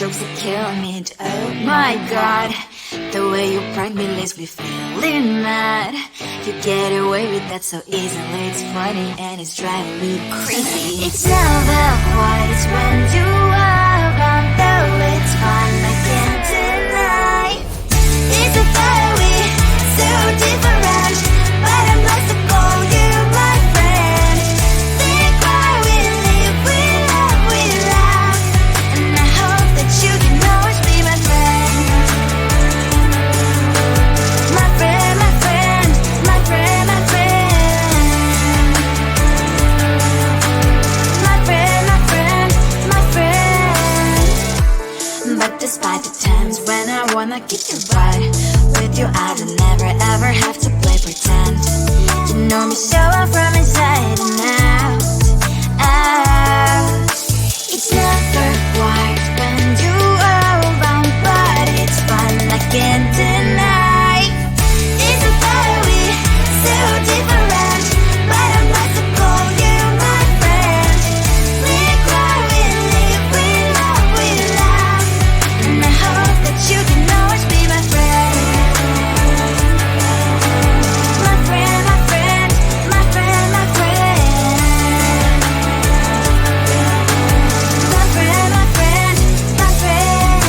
jokes that kill me. Oh my god, the way you prank me leaves me feeling mad. You get away with that so easily. It's funny and it's driving me crazy. It's never quite as when you are around, though it's fun, I can't deny. It's a fiery, so different, but I'm lost to call you my friend. Think why we live, we laugh, and I hope that you can always be my friend. My friend, my friend, my friend, my friend. My friend, my friend, my friend. But despite the times when I wanna kick your butt, with you I don't never ever have to play pretend. You know me so well from inside and out, out. It's never quite when you are around, but it's fun, I can't deny. It's a fiery, so different, but I must call you my friend. We cry, we live, we love, and I hope that you can always be my friend. My friend, my friend, my friend, my friend. My friend, my friend, my friend.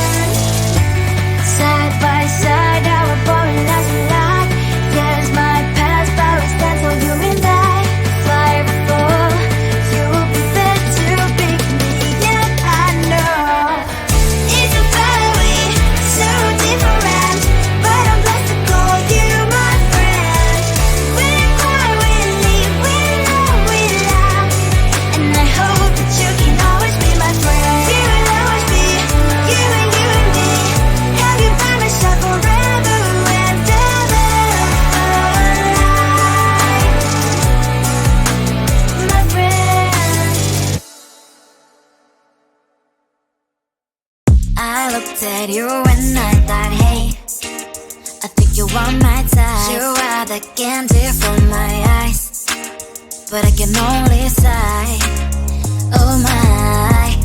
Side by side, our body lies alive. Yes, my past power stands on you and I. Fly before you will be there to pick me up, I know. It's a fiery, so different, but I'm blessed to call you my friend. We cry, we live, we love, and I hope that you can always be my friend. You will always be, you and me. Have you by my side forever and ever. My friend. I looked at you and I thought, hey, I think you are my type. You are the candy from my eyes, but I can only sigh. Oh my.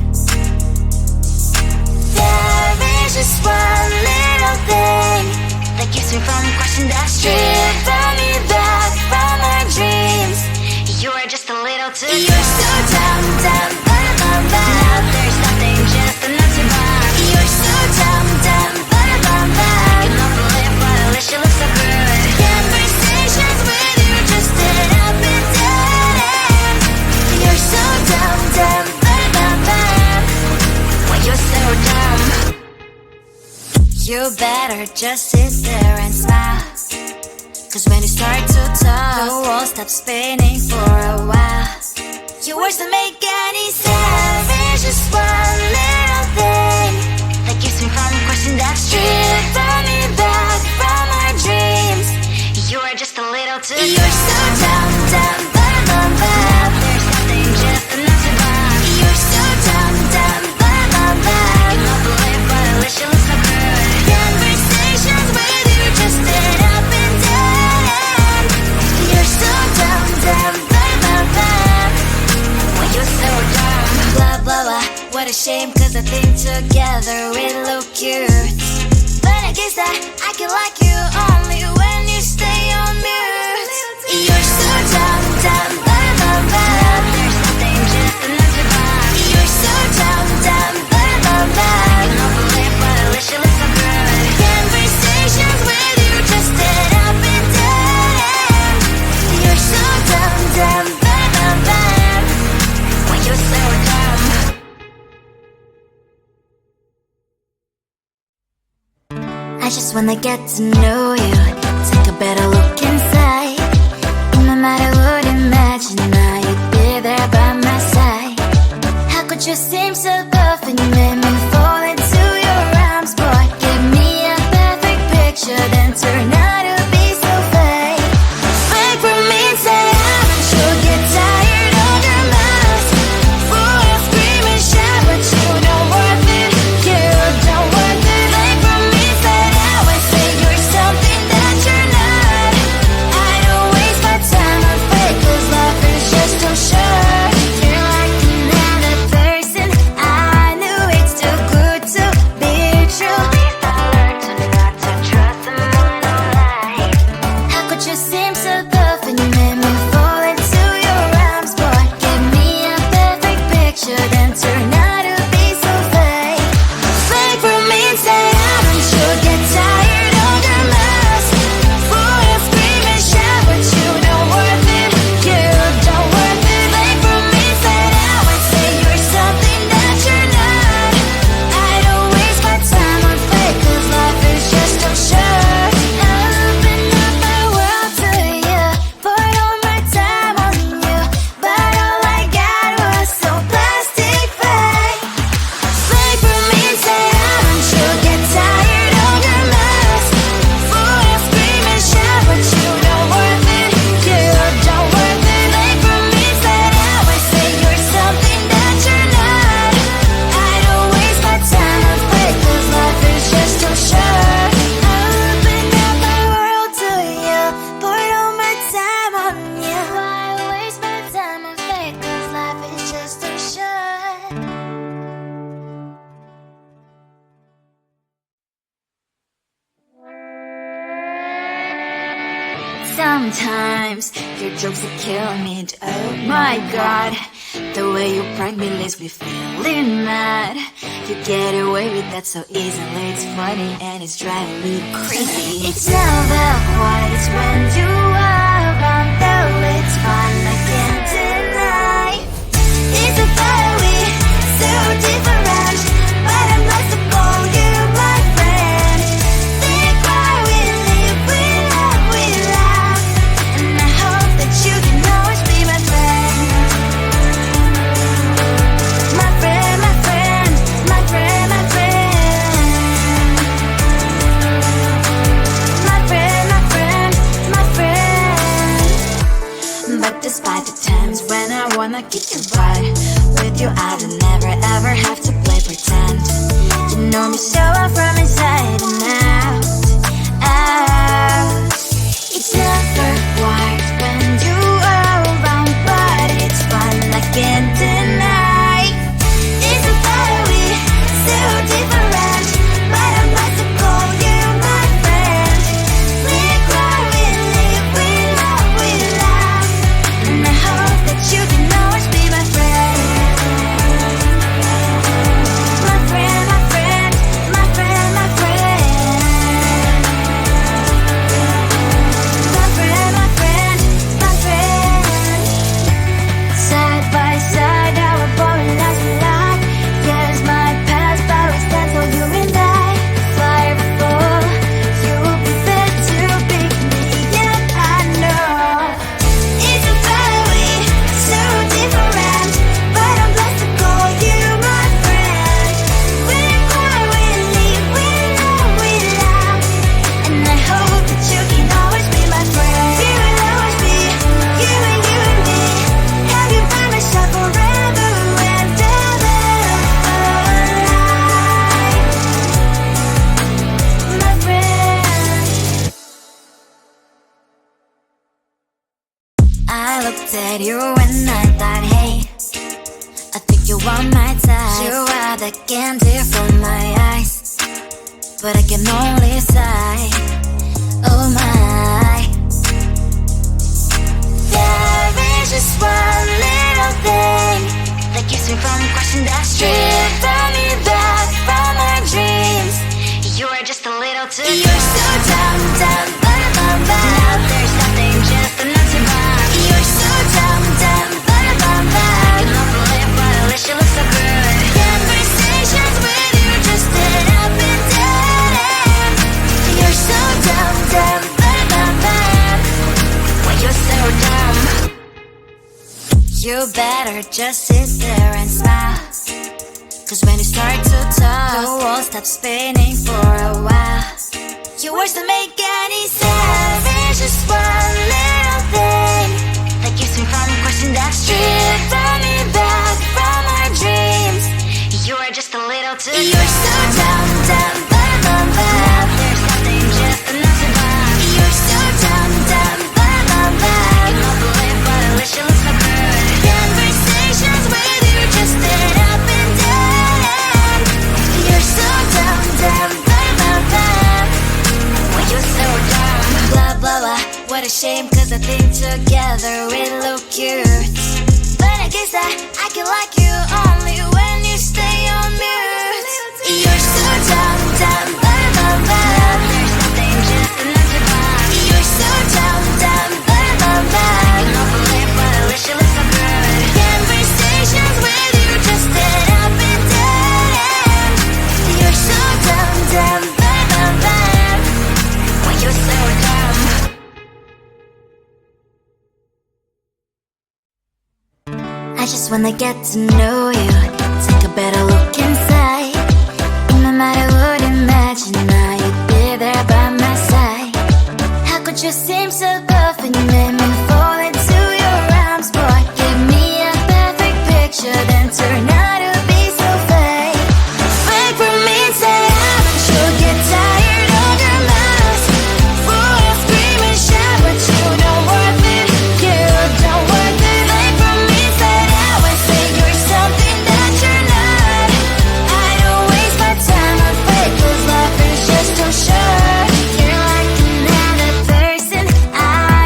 There is just one little thing that keeps me from crossing that street. Drive me back from my dreams. You are just a little too good. You're so dumb, dumb, now there's nothing, just enough to buy. You're so dumb, dumb, I cannot believe but at least you look so good. Conversations with you just end up in dead end. You're so dumb, when you're so dumb. You better just sit there and smile, 'cause when you start to talk, the world stops spinning for a while. Your words don't make any sense. There's just one little thing that keeps me from crossing that street. Drive me back from our dreams. You are just a little too good. You're so dumb, now there's nothing, just enough to buy. You're so dumb, I cannot believe but at least you look so good. Conversations with you just end up in dead end. You're so dumb, when you're so dumb. Blah, blah, blah, what a shame, 'cause I think together we look cute. But I guess that I can like you only when you stay on mute. You're so dumb, there's nothing, just enough to buy. You're so dumb, I cannot believe but at least you look so good. Conversations with you just end up in dead end. You're so dumb, when you're so dumb. I just wanna get to know you, take a better look inside. And no matter what, imagine now you'd be there by my side. How could you seem so tough and you made me fall into your arms, boy? Give me a perfect picture, then turn out to be so fake. Fake for me, say you'll get tired of your mouth. Full of scream and shout, but you don't worth it. You don't worth it. Fake for me, say I say you're something that you're not. sometimes your jokes are killing me. Oh my god, the way you prank me leaves me feeling mad. You get away with that so easily. It's funny and it's driving me crazy. It's never quiet, it's when you are around, though it's fun, I can't deny. It's a fiery, so different, but I must have called you my friend. Think why we live, we laugh, and I hope that you can always be my friend. My friend, my friend, my friend, my friend. My friend, my friend, my friend. But despite the times when I wanna kick your butt, with you I don't never ever have to play pretend. You know me so well from inside and out, out. It's never quiet when you are around, but it's fun, I can't deny. It's a fiery, so different, but I must have called you my friend. We cry, we live, we love, we laugh, and I hope that you can always be my friend. My friend, my friend, my friend, my friend. My friend, my friend, my friend. Side by side, our bond lasts a lot. Years might pass, but we stand for you and I. Fire before you'll be there to pick me up, I know. It's a fiery, so different, but I'm blessed to call you my friend. We cry, we live, we love, we laugh, and I hope that you can always be my friend. You will always be, you and me. Have you by my side forever and ever, my friend. I looked at you and I thought, hey, I think you want my type. You are the candy from my eyes, but I can only sigh. Oh my. There is just one little thing that keeps me from crossing that street. Driven me back from my dreams. You are just a little too close. You're so dumb, dumb, bum, now there's nothing, just enough to bomb. You're so dumb, dumb, bum. You love to live, but at least you look so good. Conversations with you just end up in dead end. You're so dumb, dumb, bum. Why you're so dumb? You better just sit there and smile, 'cause when you start to talk, the world stops spinning for a while. Your words don't make any sense. There's just one little thing that keeps me from crossing that street. Driven me back from my dreams. You are just a little too close. You're so dumb, dumb, bum. Now there's nothing, just enough to bomb. You're so dumb, dumb, bum. You love to live, but at least you look so good. Conversations with you just end up in dead end. You're so dumb, dumb, bum. Why you're so dumb? Blah, blah, blah. What a shame, 'cause I think together we look cute. But I guess I can like you only when you stay on mute. You're so dumb, dumb, bum. There's nothing, just enough to bomb. You're so dumb, dumb, bum. You love to live, but at least you look so good. Conversations with you just end up in dead end. You're so dumb, dumb, bum. Why you're so dumb? I just wanna get to know you, take a better look inside. And no matter what, imagine now you'd be there by my side. How could you seem so good when you made me fall into your arms, boy? Give me a perfect picture, then turn out to be so fake. Fake for me, say haven't you get tired of your mouth? Fool, scream and shout, but you don't worth it. You don't worth it. Fake for me, say that when say you're something that you're not. I don't waste my time on fake, 'cause life is just too short. You're like another person I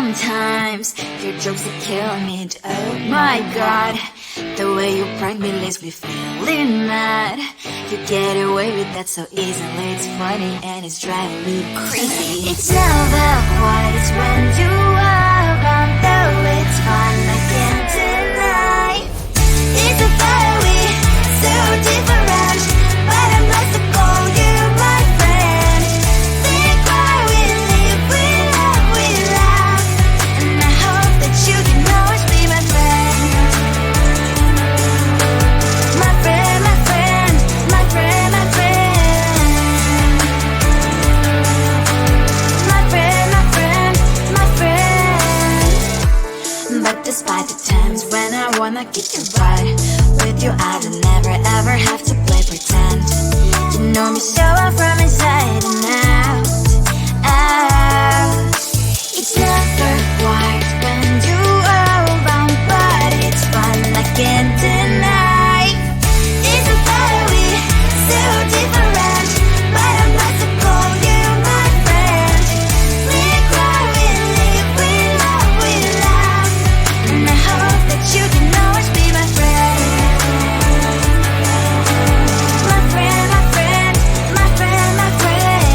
sometimes your jokes are killing me. Oh my god, the way you prank me leaves me feeling mad. You get away with that so easily. It's funny and it's driving me crazy. It's never quiet, it's when you are around. Though it's fun, I can't deny. It's a fiery, so different, but I'm blessed to call you my friend. We cry, we live, we love, we laugh, and I hope that you can always be my friend. My friend, my friend, my friend, my friend. My friend, my friend, my friend. But despite the times when I wanna get you right, with you I don't never ever have to play pretend. You know me so well from inside and out, out. It's never quiet when you are around, but it's fun, I can't deny. It's a fiery, so different, but I'm about to call you my friend. We cry, we live, we love, we laugh, and I hope that you can always be my friend. My friend, my friend, my friend, my friend.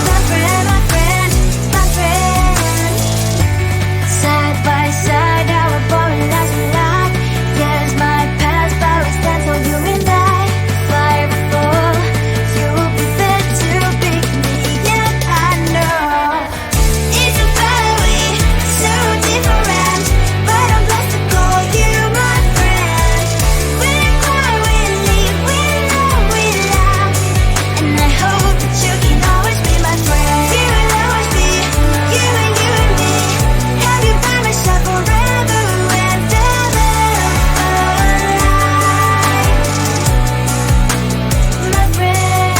My friend, my friend, my friend. Side by side, our body lies we life. Yes, my past, but we stand so you and I. Fire before you prefer to pick me, yet I know it's a fiery, so different, but I'm blessed to call you my friend. We cry, we live, we love, we laugh, and I hope that you can always be my friend. You will always be you and me. Have you by my side forever and ever. My friend.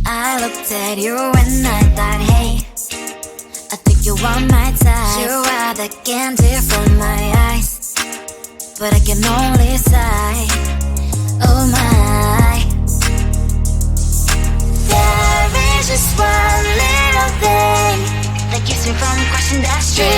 I looked at you and I thought, hey, I think you are my type. You are the candy from my eyes, but I can only sigh. Oh my. There is just one little thing that keeps me from crossing that street.